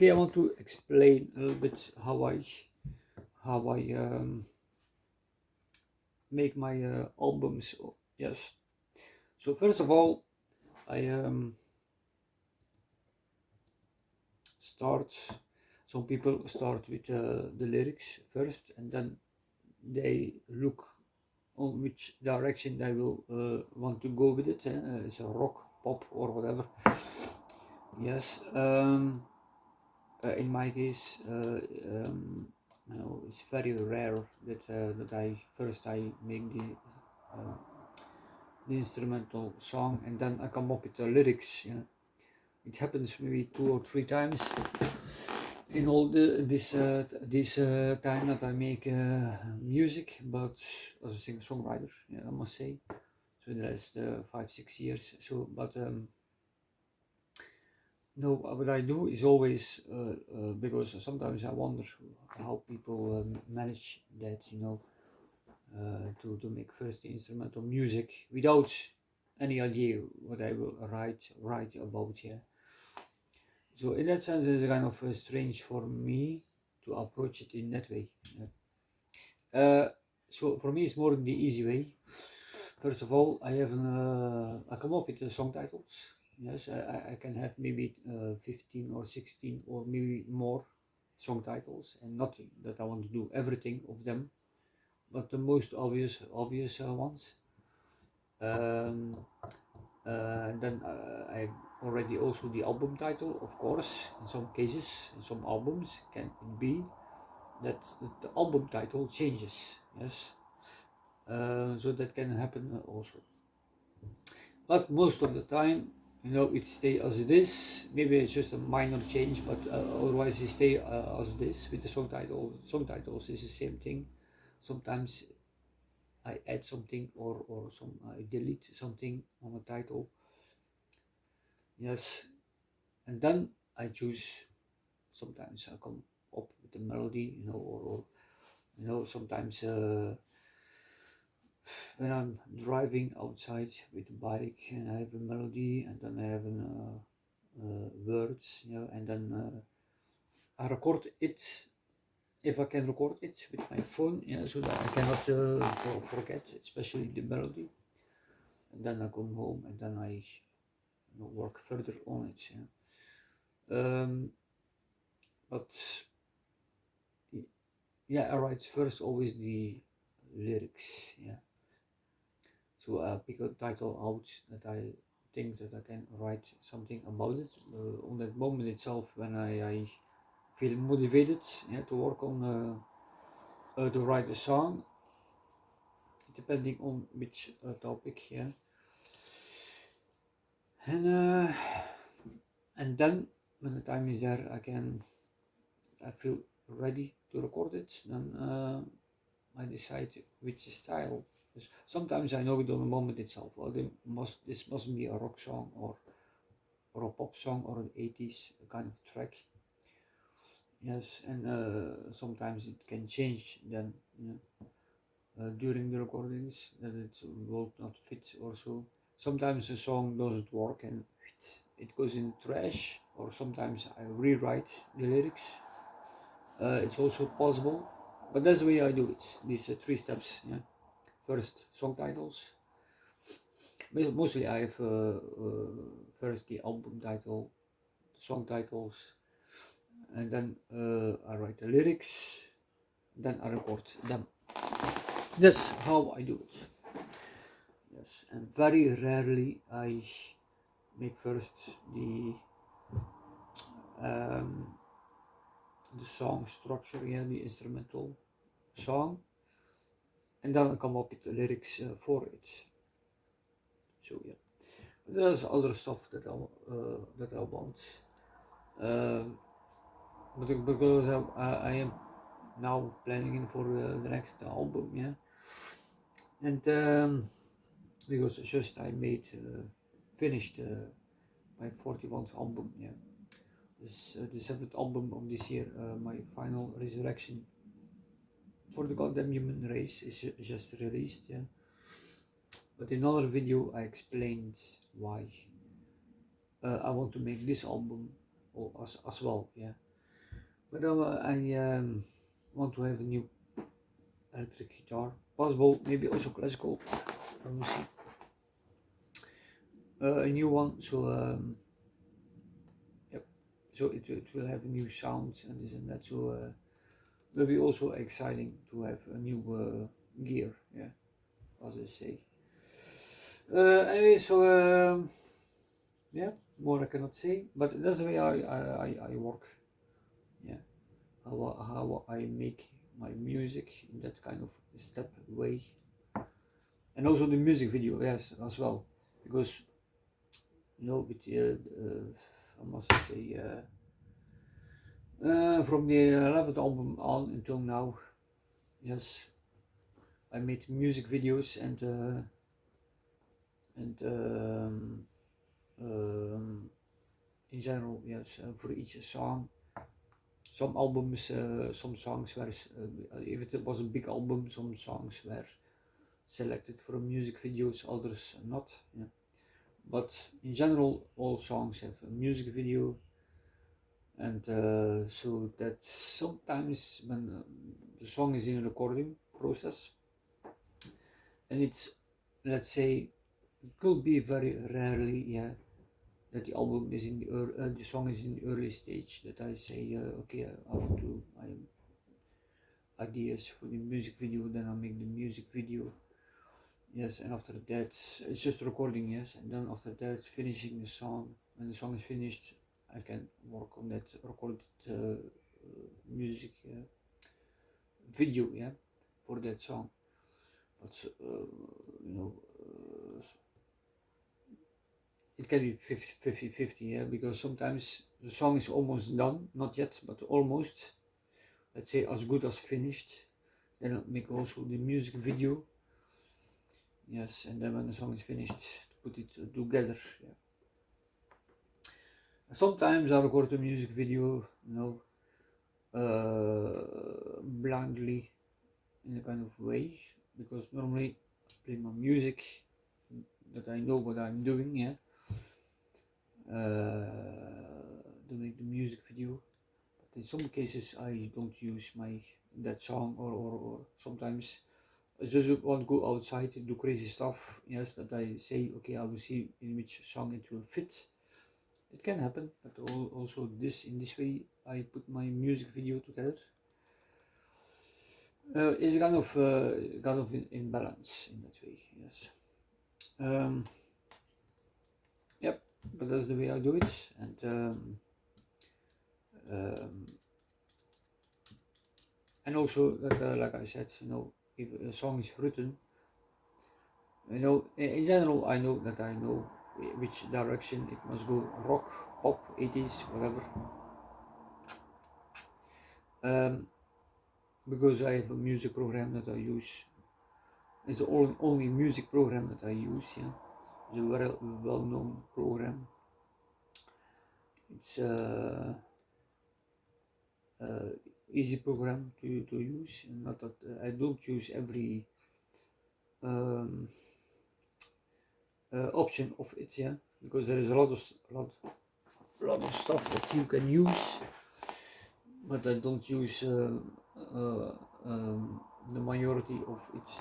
Okay, I want to explain a little bit how I make my albums. Yes. So first of all, I start. Some people start with the lyrics first, and then they look on which direction they will want to go with it. It's a rock, pop, or whatever. Yes. In my case, it's very rare that I make uh, the instrumental song and then I come up with the lyrics. Yeah, it happens maybe 2 or 3 times in all this time that I make music, but as a singer-songwriter, yeah, I must say. So the last 5 6 years. So, but no, what I do is always because sometimes I wonder how people manage that, to make first the instrumental music without any idea what I will write about. Yeah. So in that sense, it's kind of strange for me to approach it in that way. Yeah. So for me, it's more the easy way. First of all, I come up with the song titles. Yes, I can have maybe 15 or 16 or maybe more song titles, and not that I want to do everything of them, but the most obvious ones. Um, then I already also the album title, of course. In some cases, in some albums, can it be that the album title changes? Yes, so that can happen also. But most of the time, it stay as it is. Maybe it's just a minor change, but otherwise it stay as it is. With the song title, song titles is the same thing. Sometimes I add something or I delete something on a title. Yes, and then I choose. Sometimes I come up with a melody, or sometimes when I'm driving outside with a bike and I have a melody and then I have words, and then I record it if I can record it with my phone, so that I cannot forget, especially the melody. And then I come home and then I work further on it. But yeah, I write first always the lyrics. Yeah. So I pick a title out that I think that I can write something about it on that moment itself when I feel motivated, to work on to write a song, depending on which topic. Yeah. And then when the time is there, I feel ready to record it. Then I decide which style. Sometimes I know it on the moment itself. Well, this must be a rock song or a pop song or an 80s kind of track. Yes, and sometimes it can change then, during the recordings, that it will not fit or so. Sometimes a song doesn't work and it goes in the trash, or sometimes I rewrite the lyrics. It's also possible, but that's the way I do it. These 3 steps. Yeah. First, song titles. Mostly I have first the album title, song titles, and then I write the lyrics, then I record them. That's how I do it. Yes, and very rarely I make first um, the song structure, the instrumental song, and then I come up with the lyrics for it. So yeah, but there's other stuff that I want, but because I am now planning for the next album, and because just I made finished my 41st album, this the 7th album of this year, my final resurrection for the goddamn human race is just released, but in another video I explained why I want to make this album as well, But I want to have a new electric guitar, possible maybe also classical. Let me see. A new one, so yep, so it will have a new sound and this and that. So will be also exciting to have a new gear. Yeah, as I say. Anyway, so yeah, more I cannot say, but that's the way I work. Yeah, how I make my music in that kind of step way, and also the music video, yes, as well, because with I must say, from the 11th album on until now, yes, I made music videos and in general, yes, for each song. Some albums, some songs were, if it was a big album, some songs were selected for music videos, others not. Yeah. But in general, all songs have a music video, and so that sometimes when the song is in recording process, and it's, let's say, it could be very rarely, yeah, that the album is in the song is in the early stage, that I say, okay, I want to, I ideas for the music video, then I make the music video, yes, and after that it's just recording, yes, and then after that finishing the song. When the song is finished, I can work on that recorded music video, yeah, for that song. But you know, it can be 50-50, yeah, because sometimes the song is almost done, not yet, but almost, let's say, as good as finished. Then I make also the music video, yes, and then when the song is finished, to put it together, yeah. Sometimes I record a music video, blindly, in a kind of way, because normally I play my music that I know what I'm doing, yeah, to make the music video. But in some cases I don't use that song, or sometimes I just want to go outside and do crazy stuff, yes, that I say, okay, I will see in which song it will fit. It can happen, but also in this way I put my music video together. It's kind of in balance in that way, yes. Um, yep, but that's the way I do it, and um, also that, like I said, if a song is written, in general, I know which direction it must go: rock, pop, 80s, whatever. Um, because I have a music program that I use. It's the only music program that I use. Yeah, it's a very well-known program. It's easy program to use. Not that I don't use every um, option of it. Yeah, because there is a lot of stuff that you can use, but I don't use uh, the majority of it.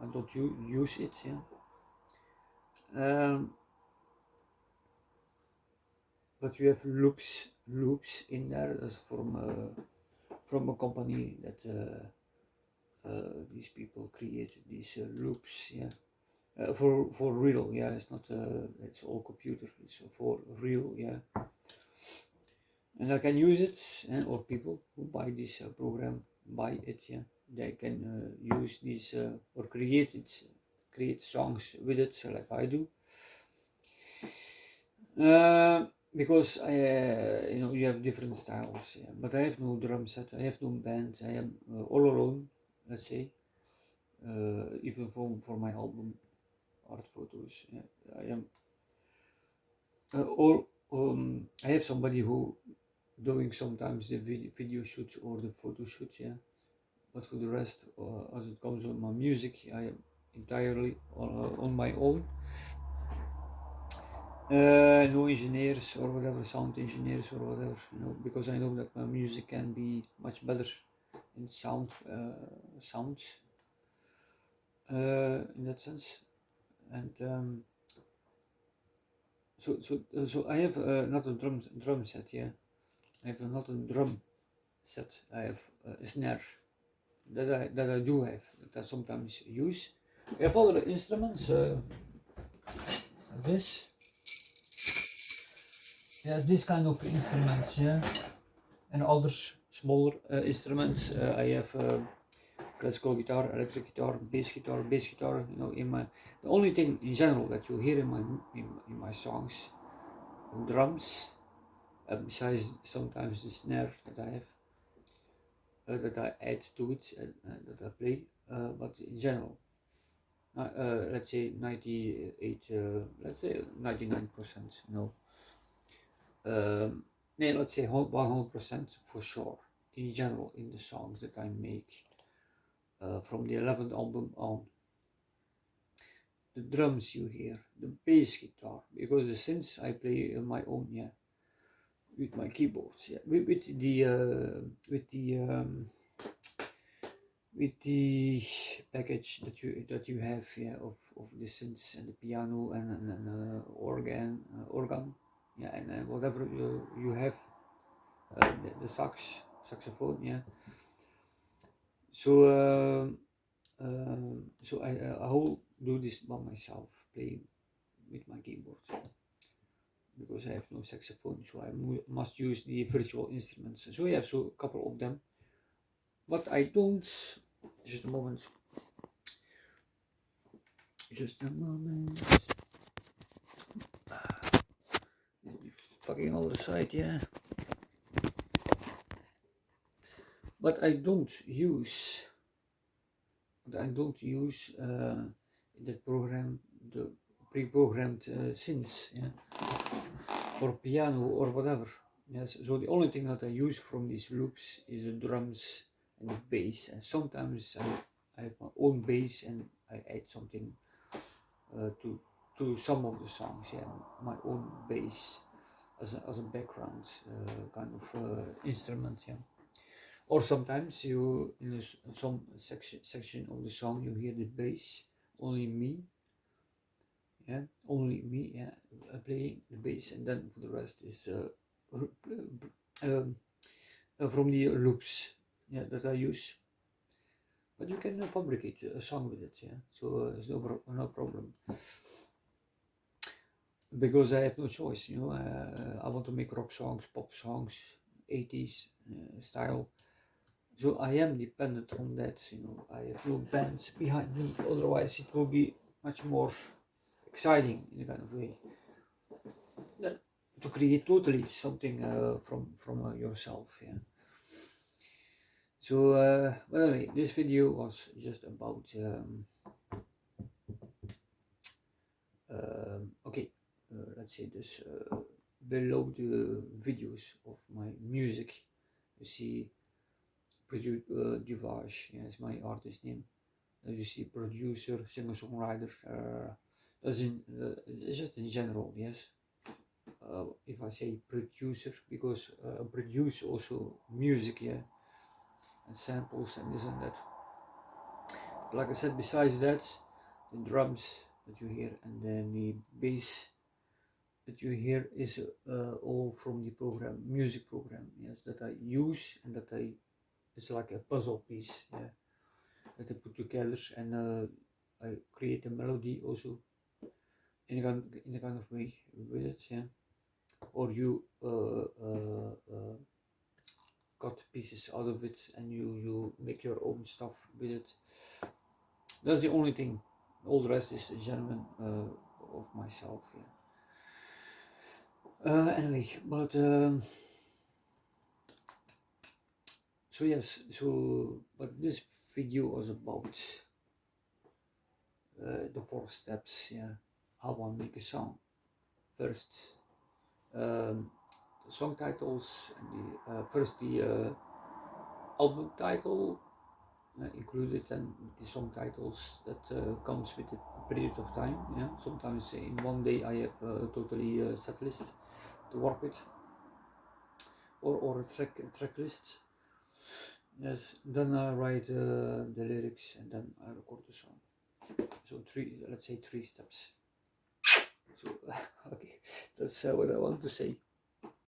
I don't use it. Yeah. But you have loops in there. That's from a company that these people created these loops. Yeah. For real. Yeah. It's not. It's all computer. It's for real. Yeah. And I can use it, or people who buy this program buy it. Yeah. They can use this or create songs with it, like I do. Because you have different styles, yeah. But I have no drum set, I have no band, I am all alone, let's say. Even for my album art photos, yeah. I am all I have somebody who doing sometimes the video shoot or the photo shoot, yeah. But for the rest, as it comes on my music, I am entirely on my own. No engineers or whatever, sound engineers or whatever, because I know that my music can be much better in sounds in that sense. And so I have not a drum set, yeah. I have not a drum set. I have a snare that I do have, that I sometimes use. I have other instruments. This, yeah, this kind of instruments, yeah, and other smaller instruments. I have classical guitar, electric guitar, bass guitar. In my the only thing in general that you hear in my songs, drums. Besides sometimes the snare that I have, that I add to it, that I play. But in general, let's say 98, let's say 99%. Yeah, let's say 100% for sure. In general, in the songs that I make, from the 11th album on, the drums you hear, the bass guitar, because the synths I play on my own, yeah, with my keyboards, yeah, with the package that you have, yeah, of the synths and the piano and organ, yeah, and whatever you have, the saxophone, yeah. So I will do this by myself, playing with my keyboard, because I have no saxophone, so I must use the virtual instruments. So yeah, so a couple of them, but I don't. Just a moment. Just a moment. Fucking other side, yeah. But I don't use. That program, the pre-programmed synths, yeah, or piano or whatever. Yes. So the only thing that I use from these loops is the drums and the bass, and sometimes I have my own bass and I add something to some of the songs. Yeah, my own bass as a background kind of instrument. Yeah. Or sometimes you in some section of the song you hear the bass, only me, yeah, playing the bass, and then for the rest is um, from the loops, yeah, that I use. But you can fabricate a song with it, yeah. So there's no problem, because I have no choice. I want to make rock songs, pop songs, 80s style. So I am dependent on that. I have no bands behind me. Otherwise, it will be much more exciting in a kind of way than to create totally something from yourself. Yeah. So, but anyway, this video was just about okay. Let's say this below the videos of my music, you see, DUVACH, yeah, is my artist name. As you see, producer, singer-songwriter. It's just in general, yes. If I say producer, because I produce also music, yeah, and samples and this and that. But like I said, besides that, the drums that you hear and then the bass that you hear is all from the music program, yes, that I use, and that it's like a puzzle piece, yeah, that I put together, and I create a melody also in a kind of way with it, yeah. Or you cut pieces out of it and you make your own stuff with it. That's the only thing. All the rest is genuine of myself, yeah. Anyway, but so yes, but this video was about the 4 steps, yeah, how I make a song. First, the song titles, and the album title included, and the song titles that comes with it, period of time. Yeah, sometimes in one day I have a totally set list to work with, or a track list. Yes, then I write the lyrics and then I record the song. So let's say three steps. So okay, that's what I want to say.